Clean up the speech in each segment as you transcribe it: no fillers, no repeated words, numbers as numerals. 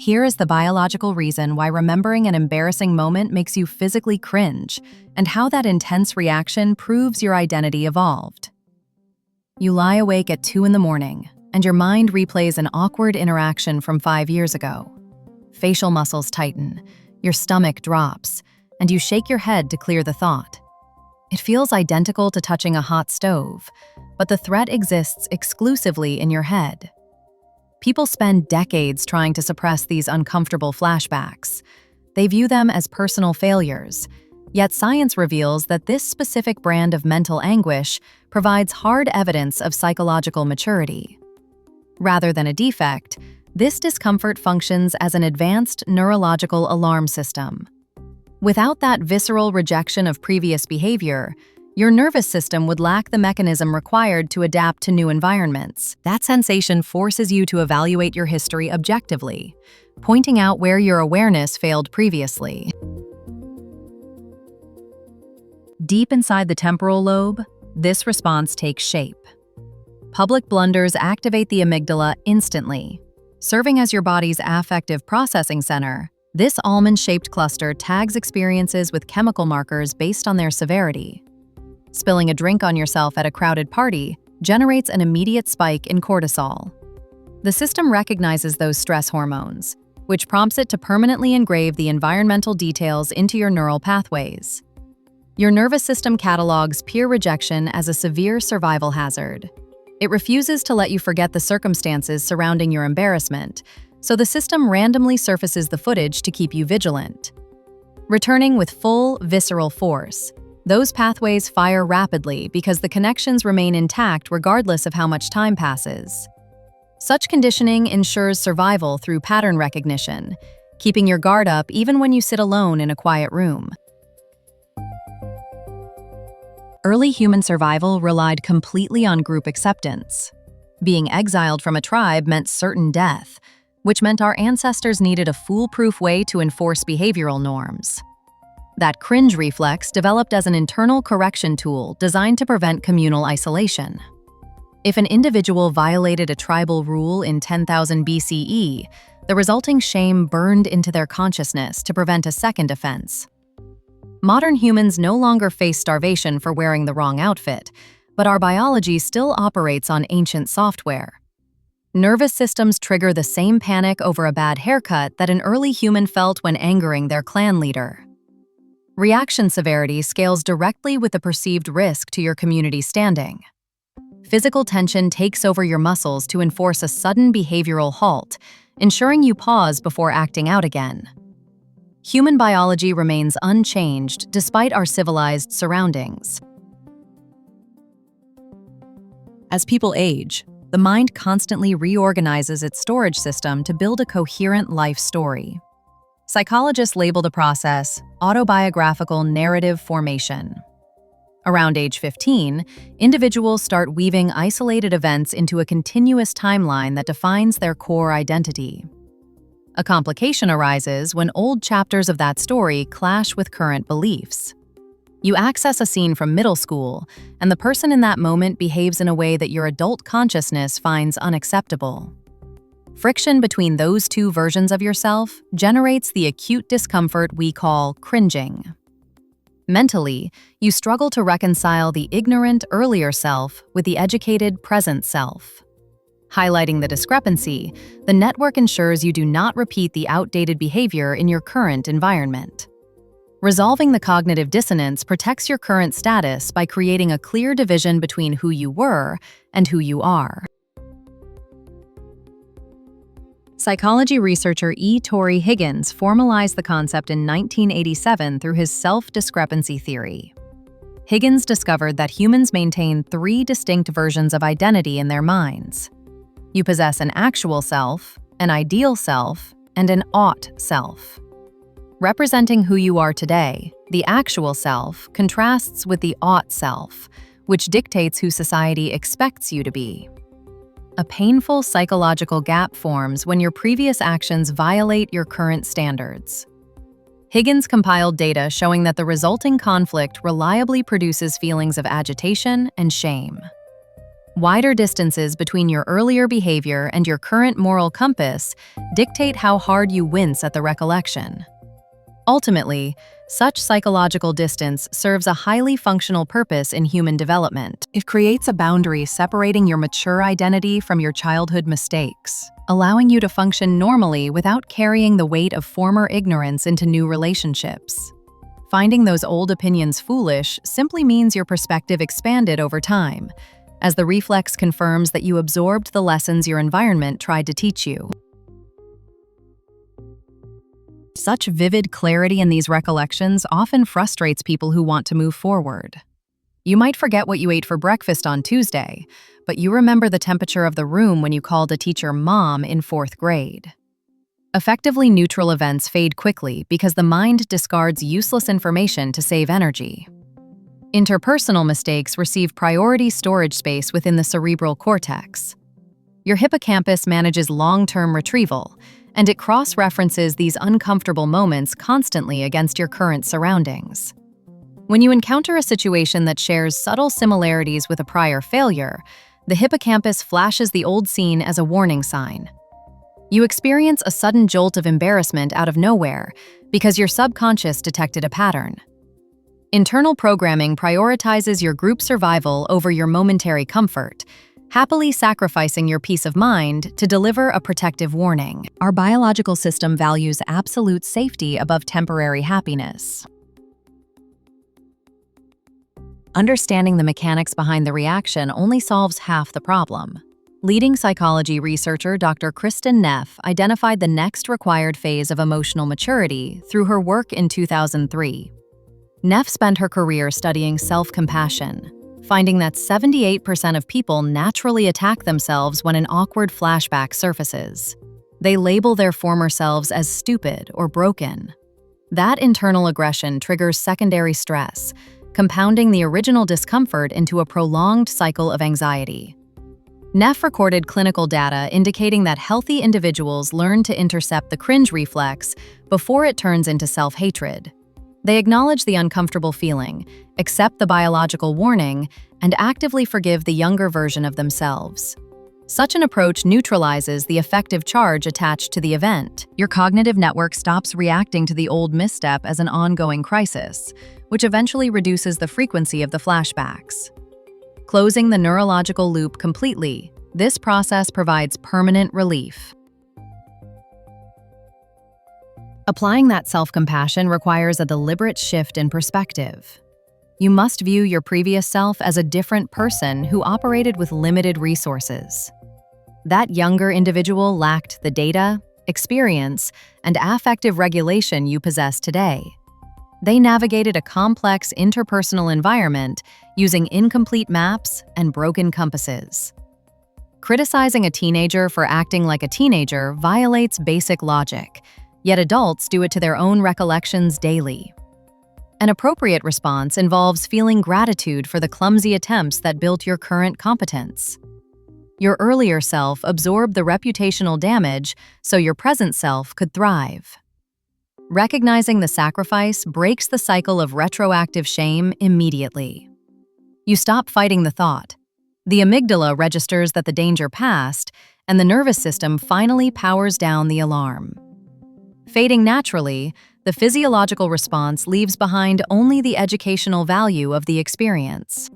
Here is the biological reason why remembering an embarrassing moment makes you physically cringe, and how that intense reaction proves your identity evolved. You lie awake at 2 in the morning, and your mind replays an awkward interaction from 5 years ago. Facial muscles tighten, your stomach drops, and you shake your head to clear the thought. It feels identical to touching a hot stove, but the threat exists exclusively in your head. People spend decades trying to suppress these uncomfortable flashbacks. They view them as personal failures, yet science reveals that this specific brand of mental anguish provides hard evidence of psychological maturity. Rather than a defect, this discomfort functions as an advanced neurological alarm system. Without that visceral rejection of previous behavior, your nervous system would lack the mechanism required to adapt to new environments. That sensation forces you to evaluate your history objectively, pointing out where your awareness failed previously. Deep inside the temporal lobe, this response takes shape. Public blunders activate the amygdala instantly. Serving as your body's affective processing center, this almond-shaped cluster tags experiences with chemical markers based on their severity. Spilling a drink on yourself at a crowded party generates an immediate spike in cortisol. The system recognizes those stress hormones, which prompts it to permanently engrave the environmental details into your neural pathways. Your nervous system catalogs peer rejection as a severe survival hazard. It refuses to let you forget the circumstances surrounding your embarrassment, so the system randomly surfaces the footage to keep you vigilant. Returning with full, visceral force, those pathways fire rapidly because the connections remain intact regardless of how much time passes. Such conditioning ensures survival through pattern recognition, keeping your guard up even when you sit alone in a quiet room. Early human survival relied completely on group acceptance. Being exiled from a tribe meant certain death, which meant our ancestors needed a foolproof way to enforce behavioral norms. That cringe reflex developed as an internal correction tool designed to prevent communal isolation. If an individual violated a tribal rule in 10,000 BCE, the resulting shame burned into their consciousness to prevent a second offense. Modern humans no longer face starvation for wearing the wrong outfit, but our biology still operates on ancient software. Nervous systems trigger the same panic over a bad haircut that an early human felt when angering their clan leader. Reaction severity scales directly with the perceived risk to your community standing. Physical tension takes over your muscles to enforce a sudden behavioral halt, ensuring you pause before acting out again. Human biology remains unchanged despite our civilized surroundings. As people age, the mind constantly reorganizes its storage system to build a coherent life story. Psychologists label the process autobiographical narrative formation. Around age 15, individuals start weaving isolated events into a continuous timeline that defines their core identity. A complication arises when old chapters of that story clash with current beliefs. You access a scene from middle school, and the person in that moment behaves in a way that your adult consciousness finds unacceptable. Friction between those two versions of yourself generates the acute discomfort we call cringing. Mentally, you struggle to reconcile the ignorant earlier self with the educated present self. Highlighting the discrepancy, the network ensures you do not repeat the outdated behavior in your current environment. Resolving the cognitive dissonance protects your current status by creating a clear division between who you were and who you are. Psychology researcher E. Torrey Higgins formalized the concept in 1987 through his self-discrepancy theory. Higgins discovered that humans maintain 3 distinct versions of identity in their minds. You possess an actual self, an ideal self, and an ought self. Representing who you are today, the actual self contrasts with the ought self, which dictates who society expects you to be. A painful psychological gap forms when your previous actions violate your current standards. Higgins compiled data showing that the resulting conflict reliably produces feelings of agitation and shame. Wider distances between your earlier behavior and your current moral compass dictate how hard you wince at the recollection. Ultimately, such psychological distance serves a highly functional purpose in human development. It creates a boundary separating your mature identity from your childhood mistakes, allowing you to function normally without carrying the weight of former ignorance into new relationships. Finding those old opinions foolish simply means your perspective expanded over time, as the reflex confirms that you absorbed the lessons your environment tried to teach you. Such vivid clarity in these recollections often frustrates people who want to move forward. You might forget what you ate for breakfast on Tuesday, but you remember the temperature of the room when you called a teacher mom in 4th grade. Effectively neutral events fade quickly because the mind discards useless information to save energy. Interpersonal mistakes receive priority storage space within the cerebral cortex. Your hippocampus manages long-term retrieval, and it cross-references these uncomfortable moments constantly against your current surroundings. When you encounter a situation that shares subtle similarities with a prior failure, the hippocampus flashes the old scene as a warning sign. You experience a sudden jolt of embarrassment out of nowhere because your subconscious detected a pattern. Internal programming prioritizes your group survival over your momentary comfort, happily sacrificing your peace of mind to deliver a protective warning. Our biological system values absolute safety above temporary happiness. Understanding the mechanics behind the reaction only solves half the problem. Leading psychology researcher Dr. Kristin Neff identified the next required phase of emotional maturity through her work in 2003. Neff spent her career studying self-compassion, finding that 78% of people naturally attack themselves when an awkward flashback surfaces. They label their former selves as stupid or broken. That internal aggression triggers secondary stress, compounding the original discomfort into a prolonged cycle of anxiety. Neff recorded clinical data indicating that healthy individuals learn to intercept the cringe reflex before it turns into self-hatred. They acknowledge the uncomfortable feeling, accept the biological warning, and actively forgive the younger version of themselves. Such an approach neutralizes the affective charge attached to the event. Your cognitive network stops reacting to the old misstep as an ongoing crisis, which eventually reduces the frequency of the flashbacks. Closing the neurological loop completely, this process provides permanent relief. Applying that self-compassion requires a deliberate shift in perspective. You must view your previous self as a different person who operated with limited resources. That younger individual lacked the data, experience, and affective regulation you possess today. They navigated a complex interpersonal environment using incomplete maps and broken compasses. Criticizing a teenager for acting like a teenager violates basic logic, yet adults do it to their own recollections daily. An appropriate response involves feeling gratitude for the clumsy attempts that built your current competence. Your earlier self absorbed the reputational damage so your present self could thrive. Recognizing the sacrifice breaks the cycle of retroactive shame immediately. You stop fighting the thought. The amygdala registers that the danger passed, and the nervous system finally powers down the alarm. Fading naturally, the physiological response leaves behind only the educational value of the experience.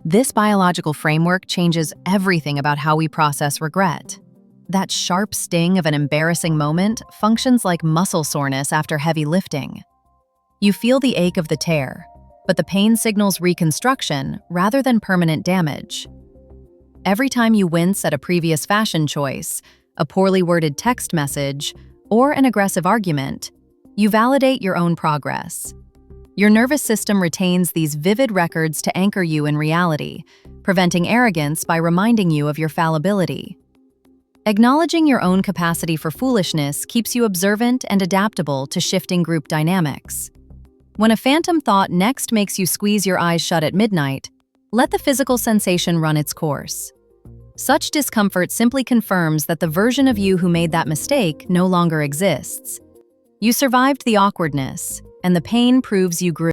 This biological framework changes everything about how we process regret. That sharp sting of an embarrassing moment functions like muscle soreness after heavy lifting. You feel the ache of the tear, but the pain signals reconstruction rather than permanent damage. Every time you wince at a previous fashion choice, a poorly worded text message, or an aggressive argument, you validate your own progress. Your nervous system retains these vivid records to anchor you in reality, preventing arrogance by reminding you of your fallibility. Acknowledging your own capacity for foolishness keeps you observant and adaptable to shifting group dynamics. When a phantom thought next makes you squeeze your eyes shut at midnight, let the physical sensation run its course. Such discomfort simply confirms that the version of you who made that mistake no longer exists. You survived the awkwardness, and the pain proves you grew.